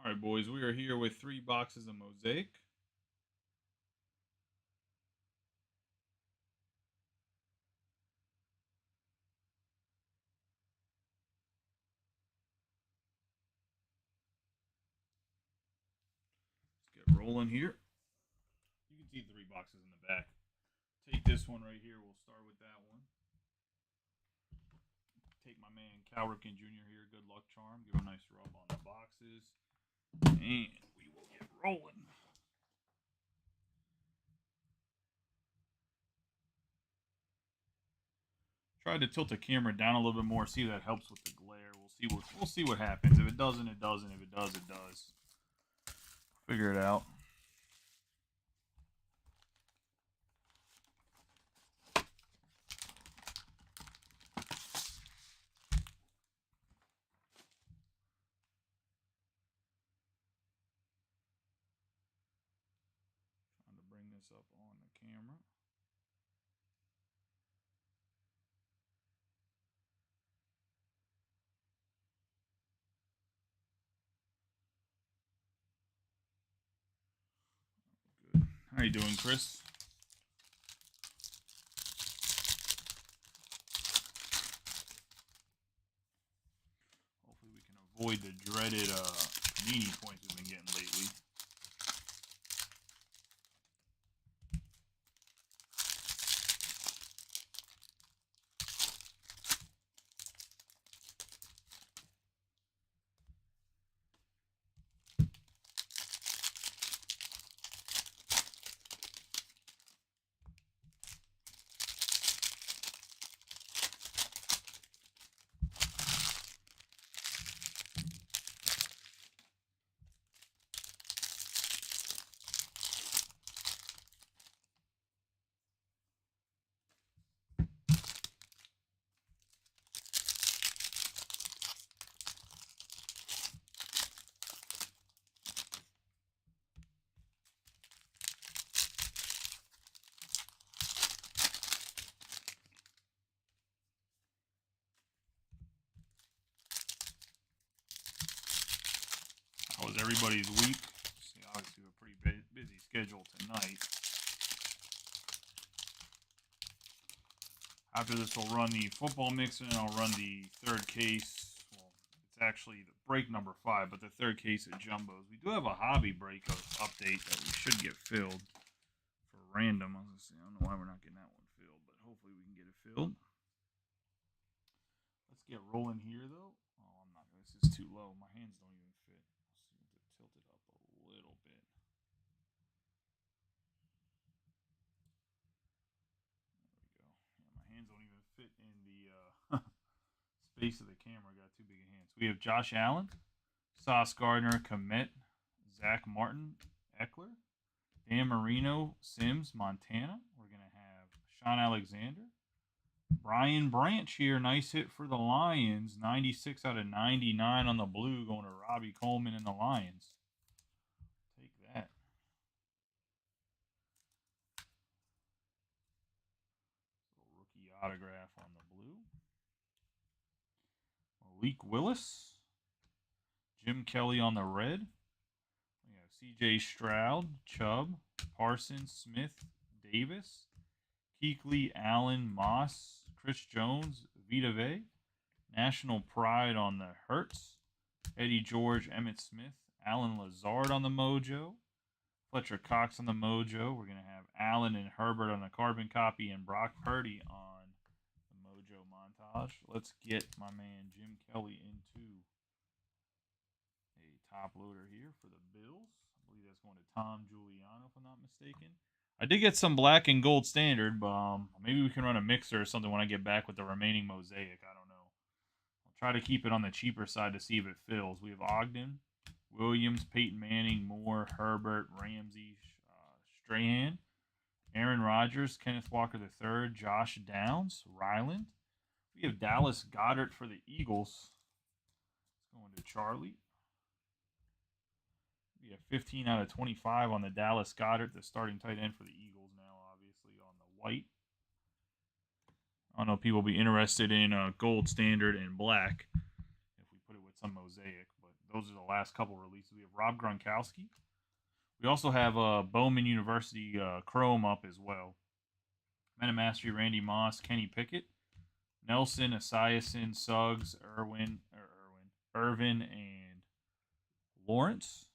All right, boys, we are here with 3 boxes of Mosaic. Let's get rolling here. You can see 3 boxes in the back. Take this one right here. We'll start with that one. Take my man Cal Ripken Jr. here. Good luck charm. Give a nice rub on the boxes. And we will get rolling. Try to tilt the camera down a little bit more. See if that helps with the glare. We'll see what happens. If it doesn't, it doesn't. If it does, it does. Figure it out. Trying to bring this up on the camera. How you doing, Chris? Hopefully we can avoid the dreaded Panini points we've been getting lately. How was everybody's week? See, obviously, a pretty busy schedule tonight. After this, we'll run the football mixer and I'll run the third case. Well, it's actually the break number 5, but the third case of jumbos. We do have a hobby break update that we should get filled for random. I don't know why we're not getting that one filled, but hopefully we can get it filled. Let's get rolling here, though. Oh, I'm not. This is too low. My hands don't even fit. Let's see if to tilt it up a little bit. There we go. Yeah, my hands don't even fit in the space of the camera. I got too big of hands. We have Josh Allen, Sauce Gardner, Komet, Zach Martin, Eckler, Dan Marino, Sims, Montana. We're going to have Sean Alexander, Brian Branch here. Nice hit for the Lions. 96 out of 99 on the blue, going to Robbie Coleman and the Lions. Take that. Rookie autograph on the blue. Malik Willis. Jim Kelly on the red. We have C.J. Stroud, Chubb, Parsons, Smith, Davis, Kuechly, Allen, Moss, Chris Jones, Vita Vea, National Pride on the Hurts, Eddie George, Emmett Smith, Alan Lazard on the Mojo, Fletcher Cox on the Mojo. We're going to have Allen and Herbert on the carbon copy and Brock Purdy on the Mojo montage. Let's get my man Jim Kelly into a top loader here for the Bills. I believe that's going to Tom Giuliano, if I'm not mistaken. I did get some black and gold standard, but maybe we can run a mixer or something when I get back with the remaining Mosaic. I don't know. I'll try to keep it on the cheaper side to see if it fills. We have Ogden, Williams, Peyton Manning, Moore, Herbert, Ramsey, Strahan, Aaron Rodgers, Kenneth Walker III, Josh Downs, Ryland. We have Dallas Goedert for the Eagles. It's going to Charlie. We have 15 out of 25 on the Dallas Goedert, the starting tight end for the Eagles now, obviously, on the white. I don't know if people will be interested in gold standard and black if we put it with some Mosaic, but those are the last couple releases. We have Rob Gronkowski. We also have Bowman University Chrome up as well. Metamastery, Randy Moss, Kenny Pickett, Nelson, Esiason, Suggs, Irvin, and Lawrence.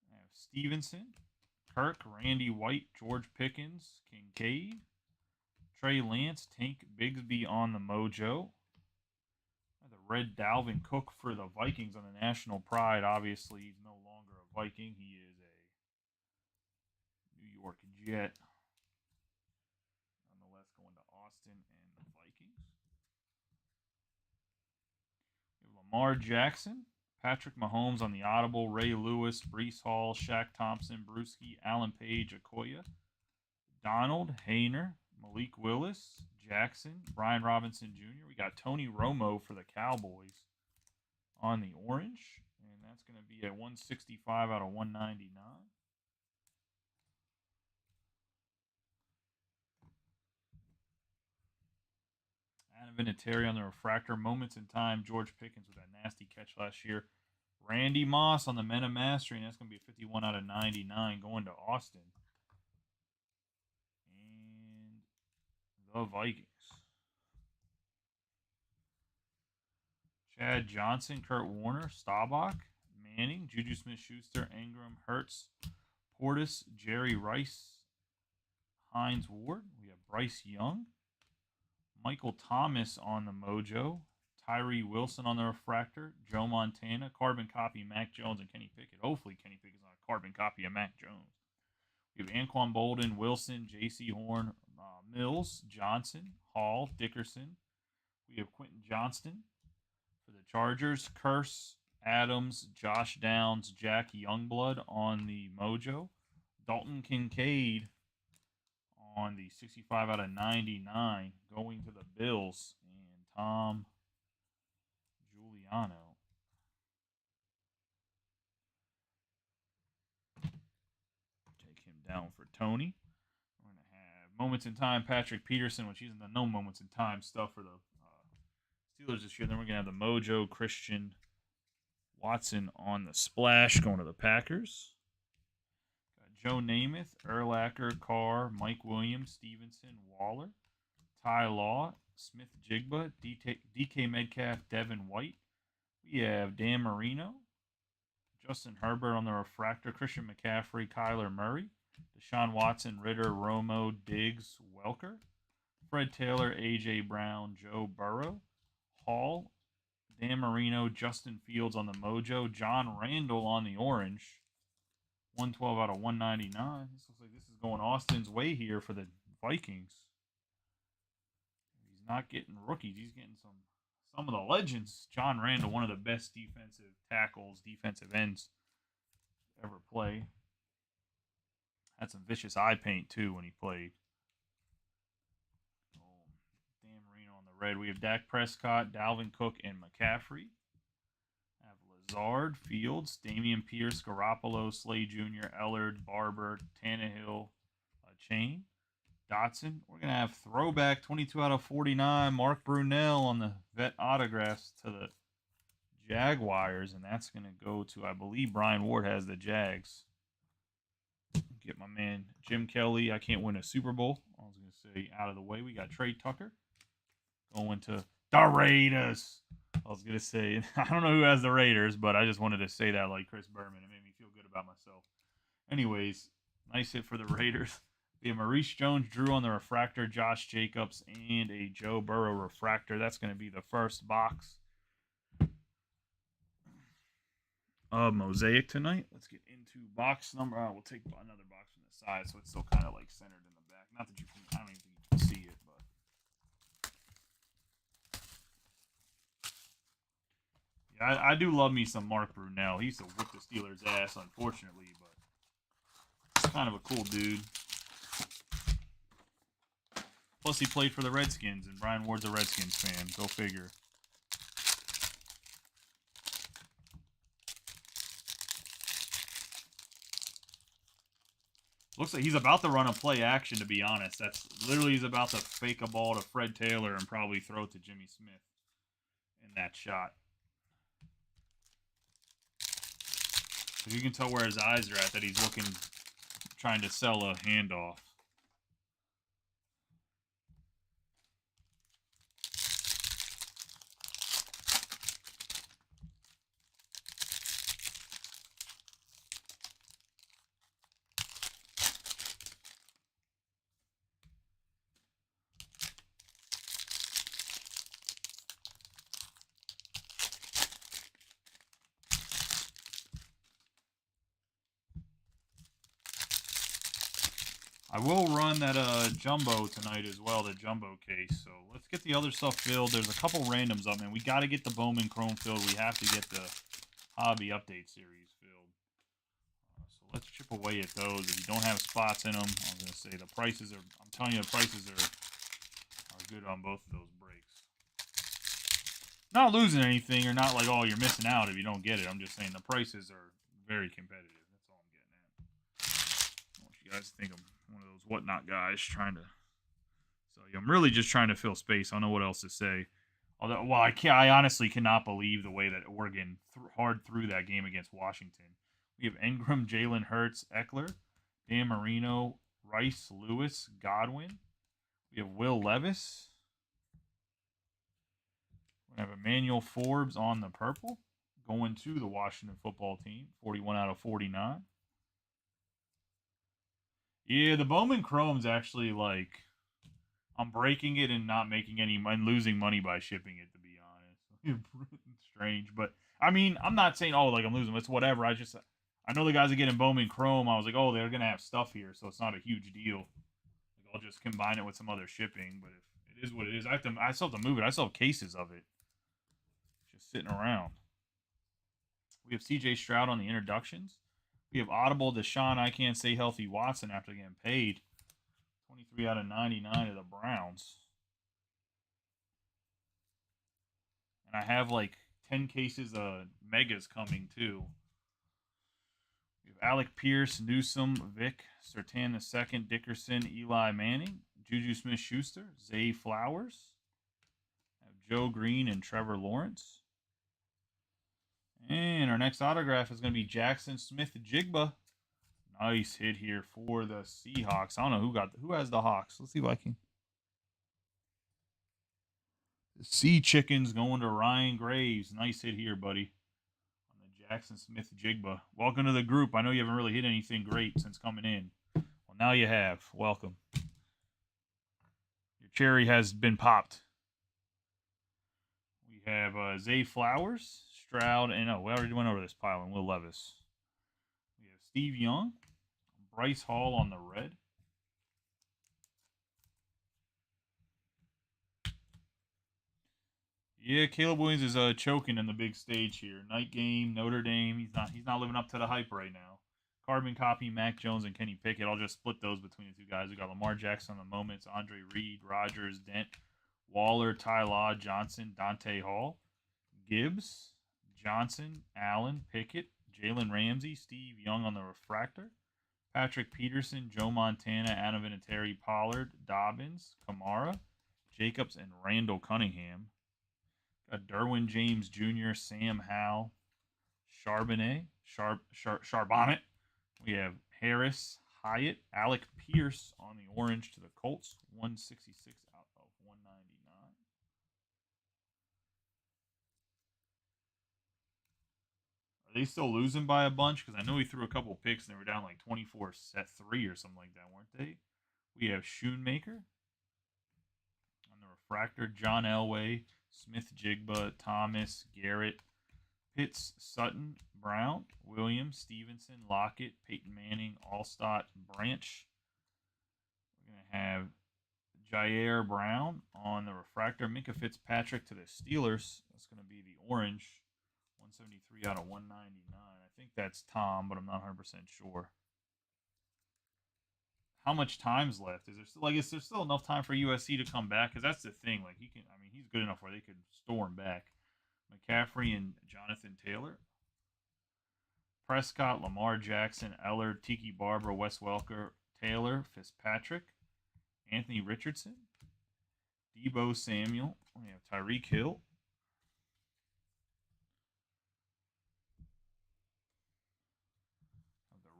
I have Stevenson, Kirk, Randy White, George Pickens, Kincaid, Trey Lance, Tank Bigsby on the Mojo. The red Dalvin Cook for the Vikings on the National Pride. Obviously, he's no longer a Viking. He is a New York Jet. Nonetheless, going to Austin and the Vikings. We have Lamar Jackson, Patrick Mahomes on the Audible, Ray Lewis, Breece Hall, Shaq Thompson, Brewski, Alan Page, Okoye, Donald, Hayner, Malik Willis, Jackson, Brian Robinson Jr. We got Tony Romo for the Cowboys on the orange, and that's going to be at 165 out of 199. Adam Vinatieri on the refractor. Moments in time. George Pickens with that nasty catch last year. Randy Moss on the Metamastery, and that's going to be a 51 out of 99 going to Austin. And the Vikings. Chad Johnson, Kurt Warner, Staubach, Manning, Juju Smith-Schuster, Ingram, Hurts, Portis, Jerry Rice, Hines Ward. We have Bryce Young, Michael Thomas on the Mojo, Tyree Wilson on the refractor, Joe Montana, carbon copy Mac Jones, and Kenny Pickett. Hopefully Kenny Pickett's on a carbon copy of Mac Jones. We have Anquan Bolden, Wilson, J.C. Horn, Mills, Johnson, Hall, Dickerson. We have Quentin Johnston for the Chargers, Curse, Adams, Josh Downs, Jack Youngblood on the Mojo, Dalton Kincaid on the 65 out of 99 going to the Bills, and Tom Giuliano. Take him down for Tony. We're going to have Moments in Time, Patrick Peterson, which isn't the no Moments in Time stuff for the Steelers this year. Then we're going to have the Mojo, Christian Watson on the splash going to the Packers. Joe Namath, Urlacher, Carr, Mike Williams, Stevenson, Waller, Ty Law, Smith Jigba, DK Metcalf, Devin White. We have Dan Marino, Justin Herbert on the refractor, Christian McCaffrey, Kyler Murray, Deshaun Watson, Ritter, Romo, Diggs, Welker, Fred Taylor, A.J. Brown, Joe Burrow, Hall, Dan Marino, Justin Fields on the Mojo, John Randall on the orange. 112 out of 199. This looks like this is going Austin's way here for the Vikings. He's not getting rookies. He's getting some of the legends. John Randall, one of the best defensive tackles, defensive ends ever play. Had some vicious eye paint, too, when he played. Dan Marino on the red. We have Dak Prescott, Dalvin Cook, and McCaffrey. Lazard, Fields, Damian Pierce, Garoppolo, Slay Jr., Ellard, Barber, Tannehill, Chain, Dotson. We're going to have throwback 22 out of 49, Mark Brunell on the vet autographs to the Jaguars, and that's going to go to, I believe Brian Ward has the Jags. Get my man Jim Kelly. I can't win a Super Bowl. I was going to say out of the way. We got Trey Tucker going to the Raiders. I was going to say, I don't know who has the Raiders, but I just wanted to say that like Chris Berman. It made me feel good about myself. Anyways, nice hit for the Raiders. We have Maurice Jones-Drew on the refractor, Josh Jacobs, and a Joe Burrow refractor. That's going to be the first box of Mosaic tonight. Let's get into box number. We'll take another box from the side so it's still kind of like centered in the back. Not that you can, I don't even think you can see it, but. I do love me some Mark Brunell. He used to whip the Steelers' ass, unfortunately, but he's kind of a cool dude. Plus, he played for the Redskins, and Brian Ward's a Redskins fan. Go figure. Looks like he's about to run a play action, to be honest. That's literally he's about to fake a ball to Fred Taylor and probably throw it to Jimmy Smith in that shot. You can tell where his eyes are at, that he's looking, trying to sell a handoff. I will run that jumbo tonight as well, the jumbo case. So let's get the other stuff filled. There's a couple randoms up, man. We got to get the Bowman Chrome filled. We have to get the Hobby Update Series filled. So let's chip away at those. If you don't have spots in them, I was going to say the prices are, I'm telling you, the prices are good on both of those breaks. Not losing anything or not like, oh, you're missing out if you don't get it. I'm just saying the prices are very competitive. That's all I'm getting at. I want you guys to think I'm one of those whatnot guys trying to sell you. I'm really just trying to fill space. I don't know what else to say. Although, well, I honestly cannot believe the way that Oregon hard through that game against Washington. We have Ingram, Jalen Hurts, Eckler, Dan Marino, Rice, Lewis, Godwin. We have Will Levis. We have Emmanuel Forbes on the purple, going to the Washington football team, 41 out of 49. Yeah, the Bowman Chrome's actually like, I'm breaking it and not making any and losing money by shipping it, to be honest. Strange, but I mean, I'm not saying, oh, like I'm losing. It's whatever. I know the guys are getting Bowman Chrome. I was like, oh, they're gonna have stuff here, so it's not a huge deal. Like, I'll just combine it with some other shipping. But if it is what it is, I still have to move it. I still have cases of it just sitting around. We have C.J. Stroud on the introductions. We have Audible Deshaun, I can't say healthy Watson after getting paid. 23 out of 99 of the Browns. And I have like 10 cases of Megas coming too. We have Alec Pierce, Newsome, Vic, Surtain II, Dickerson, Eli Manning, Juju Smith-Schuster, Zay Flowers. I have Joe Green and Trevor Lawrence. And our next autograph is going to be Jackson Smith-Jigba. Nice hit here for the Seahawks. I don't know who has the Hawks. Let's see if I can. The Sea Chickens going to Ryan Graves. Nice hit here, buddy. On the Jackson Smith-Jigba. Welcome to the group. I know you haven't really hit anything great since coming in. Well, now you have. Welcome. Your cherry has been popped. We have Zay Flowers, Stroud, and we already went over this pile, and Will Levis. We have Steve Young, Bryce Hall on the red. Yeah, Caleb Williams is choking in the big stage here. Night game, Notre Dame. He's not living up to the hype right now. Carbon copy, Mac Jones and Kenny Pickett. I'll just split those between the two guys. We got Lamar Jackson on the moments, Andre Reed, Rogers, Dent, Waller, Ty Law, Johnson, Dante Hall, Gibbs, Johnson, Allen, Pickett, Jalen Ramsey, Steve Young on the refractor, Patrick Peterson, Joe Montana, Adam Vinatieri, Pollard, Dobbins, Kamara, Jacobs, and Randall Cunningham. Got Derwin James Jr., Sam Howell, Charbonnet, Charbonnet. We have Harris, Hyatt, Alec Pierce on the orange to the Colts, 166 out of 199. Are they still losing by a bunch? Because I know he threw a couple picks and they were down like 24-3 or something like that, weren't they? We have Schoonmaker on the refractor, John Elway, Smith-Jigba, Thomas, Garrett, Pitts, Sutton, Brown, Williams, Stevenson, Lockett, Peyton Manning, Allstott, Branch. We're going to have Jair Brown on the refractor, Minka Fitzpatrick to the Steelers. That's going to be the orange, 173 out of 199. I think that's Tom, but I'm not 100% sure. How much time's left? Is there still enough time for USC to come back? Because that's the thing. Like he's good enough where they could store him back. McCaffrey and Jonathan Taylor. Prescott, Lamar Jackson, Eller, Tiki Barber, Wes Welker, Taylor, Fitzpatrick, Anthony Richardson, Debo Samuel. We have Tyreek Hill.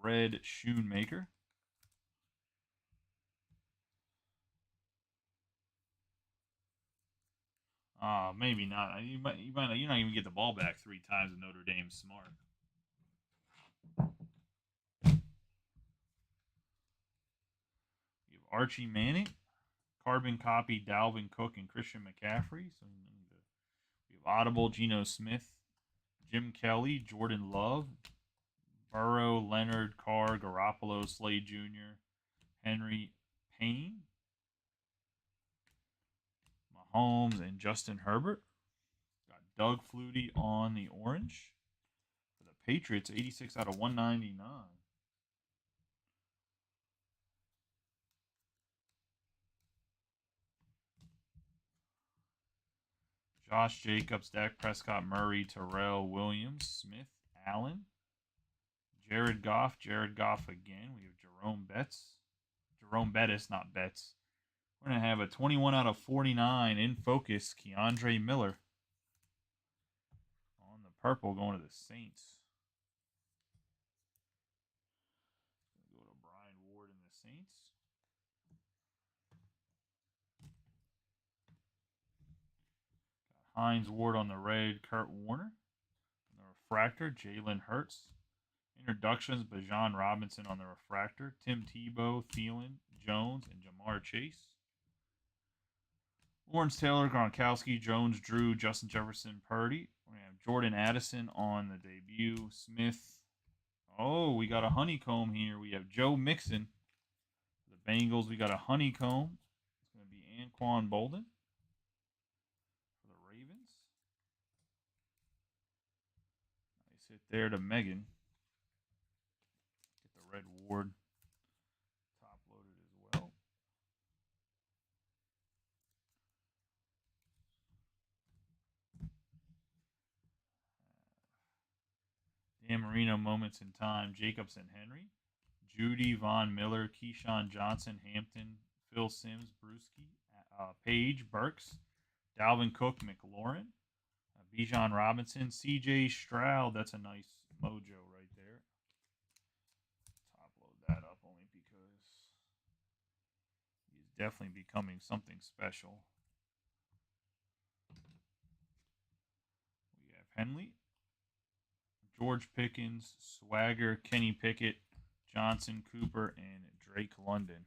red Shoemaker. Maybe not. You might you're not even get the ball back 3 times in Notre Dame. Smart. You have Archie Manning, carbon copy Dalvin Cook and Christian McCaffrey. So we have Audible Geno Smith, Jim Kelly, Jordan Love, Burrow, Leonard, Carr, Garoppolo, Slade Jr., Henry Payne, Mahomes, and Justin Herbert. Got Doug Flutie on the orange. For the Patriots, 86 out of 199. Josh Jacobs, Dak Prescott, Murray, Terrell, Williams, Smith, Allen, Jared Goff again. We have Jerome Bettis, not Betts. We're going to have a 21 out of 49 in focus, Keandre Miller. On the purple, going to the Saints. Go to Brian Ward and the Saints. Got Hines Ward on the red, Kurt Warner. On the refractor, Jalen Hurts. Introductions, Bijan Robinson on the refractor, Tim Tebow, Thielen, Jones, and Jamar Chase. Lawrence Taylor, Gronkowski, Jones, Drew, Justin Jefferson, Purdy. We have Jordan Addison on the debut. Smith. Oh, we got a honeycomb here. We have Joe Mixon. For the Bengals, we got a honeycomb. It's going to be Anquan Bolden. For the Ravens. Nice hit there to Megan. Get the red Ward top loaded as well. Dan Marino moments in time. Jacobs and Henry. Judy, Von Miller, Keyshawn Johnson, Hampton, Phil Simms, Brewski, Page, Burks, Dalvin Cook, McLaurin, Bijan Robinson, C.J. Stroud. That's a nice mojo right there. Top load that up only because he's definitely becoming something special. We have Henley, George Pickens, Swagger, Kenny Pickett, Johnson, Cooper, and Drake London.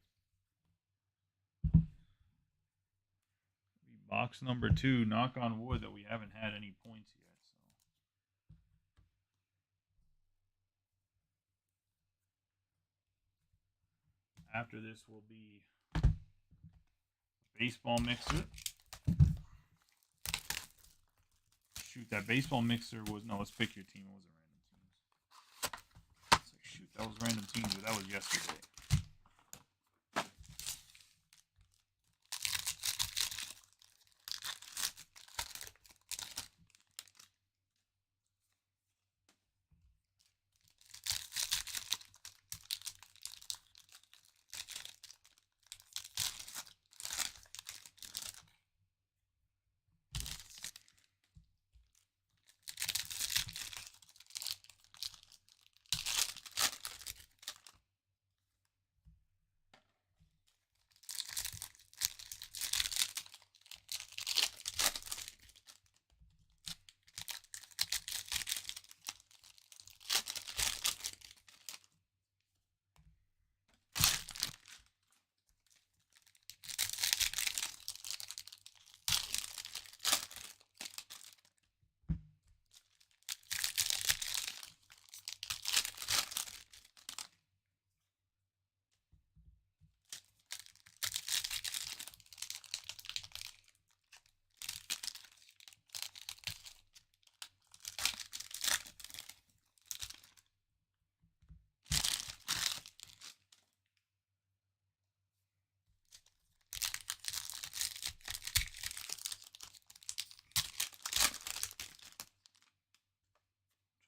Box number 2, knock on wood that we haven't had any points yet. So after this will be baseball mixer. Shoot, that baseball mixer was, no, let's pick your team. It wasn't random teams. It's like, shoot, that was random teams, but that was yesterday.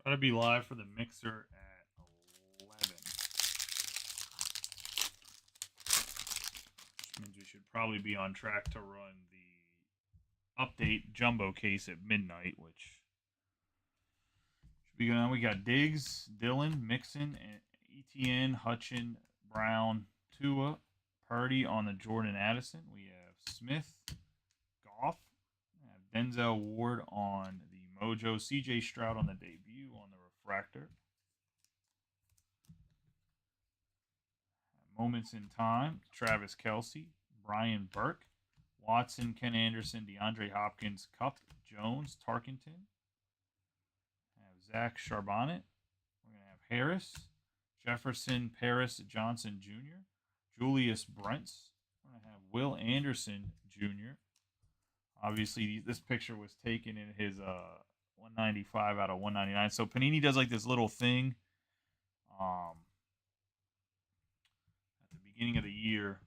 Try to be live for the mixer at 11. Which means we should probably be on track to run the update jumbo case at midnight, which should be going on. We got Diggs, Dillon, Mixon, and ETN, Hutchin, Brown, Tua, Purdy on the Jordan Addison. We have Smith, Goff, Denzel Ward on the Mojo, CJ Stroud on the debut on the refractor. Moments in Time, Travis Kelce, Brian Burke, Watson, Ken Anderson, DeAndre Hopkins, Cup, Jones, Tarkenton. Have Zach Charbonnet. We're going to have Harris, Jefferson, Paris, Johnson Jr., Julius Brents. We're going to have Will Anderson Jr. Obviously, this picture was taken in his 195 out of 199. So Panini does like this little thing at the beginning of the year,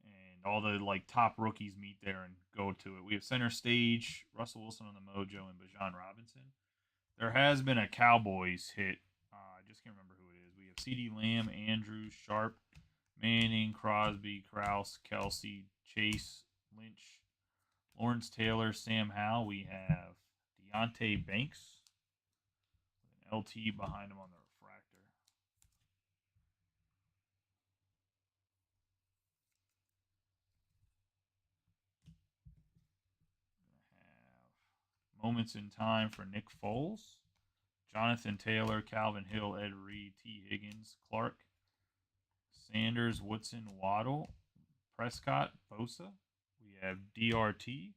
and all the like top rookies meet there and go to it. We have center stage, Russell Wilson on the Mojo, and Bijan Robinson. There has been a Cowboys hit. I just can't remember who it is. We have CeeDee Lamb, Andrews, Sharp, Manning, Crosby, Krause, Kelsey, Chase, Lynch, Lawrence Taylor, Sam Howell. We have Deontay Banks with an LT behind him on the refractor. Have Moments in Time for Nick Foles, Jonathan Taylor, Calvin Hill, Ed Reed, T. Higgins, Clark, Sanders, Woodson, Waddle, Prescott, Bosa. We have DRT,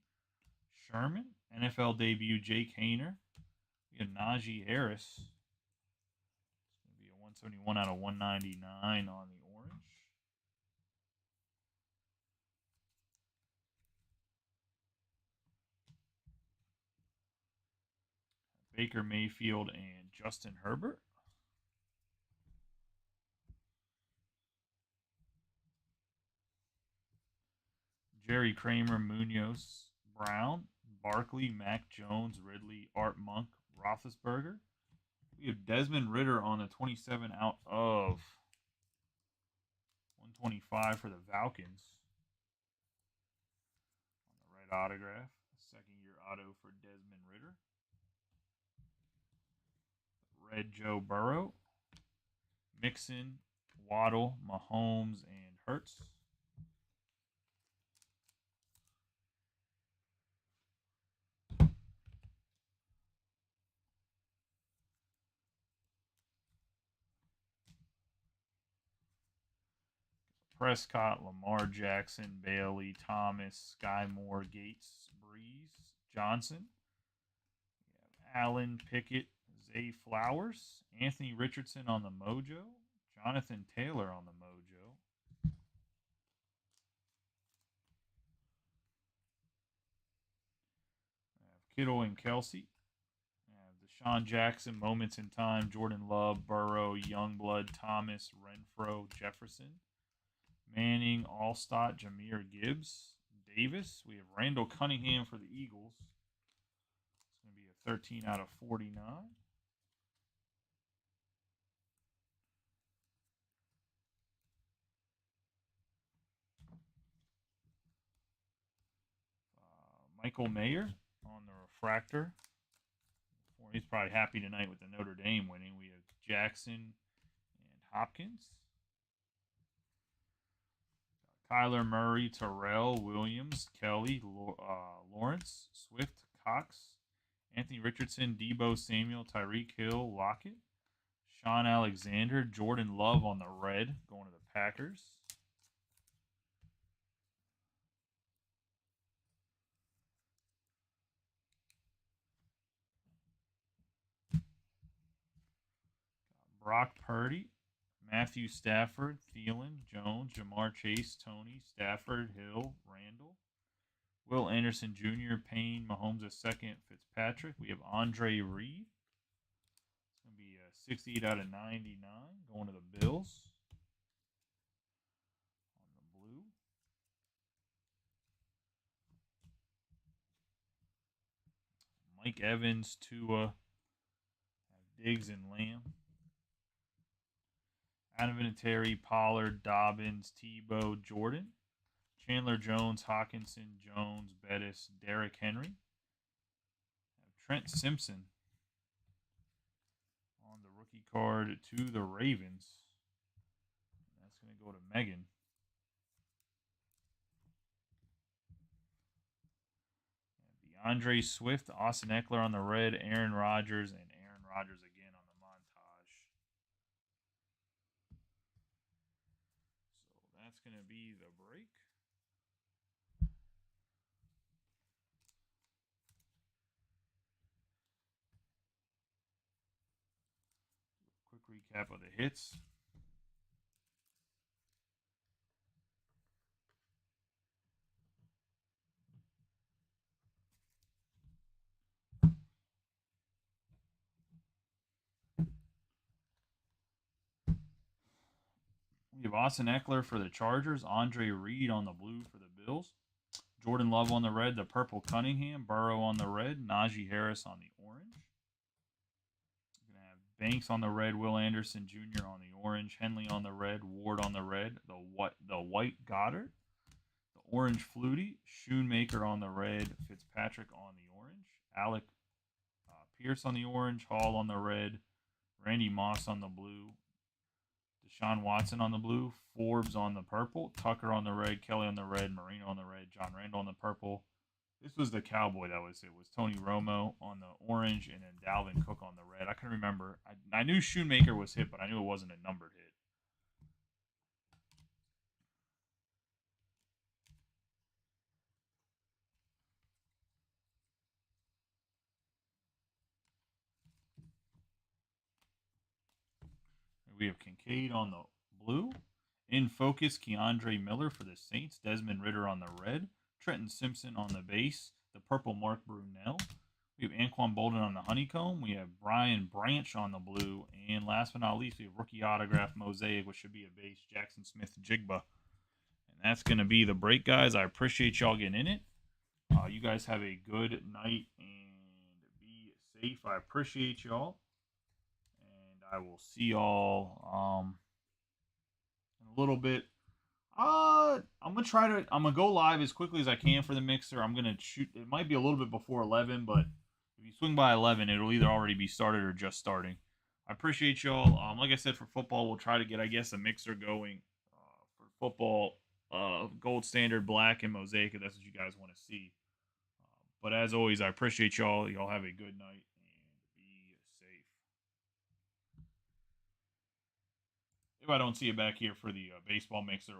Sherman, NFL debut Jake Hayner. We have Najee Harris. It's going to be a 171 out of 199 on the orange. Baker Mayfield and Justin Herbert. Jerry Kramer, Munoz, Brown, Barkley, Mac Jones, Ridley, Art Monk, Roethlisberger. We have Desmond Ridder on the 27 out of 125 for the Falcons. On the red autograph. Second-year auto for Desmond Ridder. Red Joe Burrow. Mixon, Waddle, Mahomes, and Hurts. Prescott, Lamar Jackson, Bailey, Thomas, Sky Moore, Gates, Breeze, Johnson. We have Allen, Pickett, Zay Flowers, Anthony Richardson on the Mojo, Jonathan Taylor on the Mojo. We have Kittle and Kelsey. We have Deshaun Jackson, Moments in Time, Jordan Love, Burrow, Youngblood, Thomas, Renfro, Jefferson. Manning, Allstott, Jahmyr Gibbs, Davis. We have Randall Cunningham for the Eagles. It's going to be a 13 out of 49. Michael Mayer on the refractor. He's probably happy tonight with the Notre Dame winning. We have Jackson and Hopkins. Kyler Murray, Terrell, Williams, Kelly, Lawrence, Swift, Cox, Anthony Richardson, Debo Samuel, Tyreek Hill, Lockett, Sean Alexander, Jordan Love on the red, going to the Packers. Brock Purdy, Matthew Stafford, Thielen, Jones, Jamar Chase, Tony, Stafford, Hill, Randall, Will Anderson Jr., Payne, Mahomes II, Fitzpatrick. We have Andre Reed. It's going to be a 68 out of 99 going to the Bills. On the blue. Mike Evans, Tua, Diggs, and Lamb. Adam Vinatieri, Pollard, Dobbins, Tebow, Jordan, Chandler Jones, Hawkinson, Jones, Bettis, Derrick Henry, Trent Simpson on the rookie card to the Ravens. Go to Megan. DeAndre Swift, Austin Eckler on the red, Aaron Rodgers, and Aaron Rodgers again on the montage. So that's going to be the break. Quick recap of the hits. We have Austin Eckler for the Chargers, Andre Reed on the blue for the Bills, Jordan Love on the red, the purple Cunningham, Burrow on the red, Najee Harris on the orange. We're going to have Banks on the red, Will Anderson Jr. on the orange, Henley on the red, Ward on the red, the white Goddard, the orange Flutie, Shoemaker on the red, Fitzpatrick on the orange, Alec Pierce on the orange, Hall on the red, Randy Moss on the blue, Deshaun Watson on the blue, Forbes on the purple, Tucker on the red, Kelly on the red, Marino on the red, John Randall on the purple. This was the Cowboy that was it. Was Tony Romo on the orange and then Dalvin Cook on the red. I can remember. I knew Shoemaker was hit, but I knew it wasn't a numbered hit. We have Kincaid on the blue. In focus, Keandre Miller for the Saints. Desmond Ritter on the red. Trenton Simpson on the base. The purple Mark Brunell. We have Anquan Bolden on the honeycomb. We have Brian Branch on the blue. And last but not least, we have rookie autograph Mosaic, which should be a base, Jackson Smith-Jigba. And that's going to be the break, guys. I appreciate y'all getting in it. You guys have a good night and be safe. I appreciate y'all. I will see y'all in a little bit. I'm gonna go live as quickly as I can for the mixer. I'm gonna shoot. It might be a little bit before 11, but if you swing by 11, it'll either already be started or just starting. I appreciate y'all. Like I said, for football, we'll try to get, I guess, a mixer going for football. Gold standard, black, and mosaic, if that's what you guys want to see. But as always, I appreciate y'all. Y'all have a good night. If I don't see it back here for the baseball mixer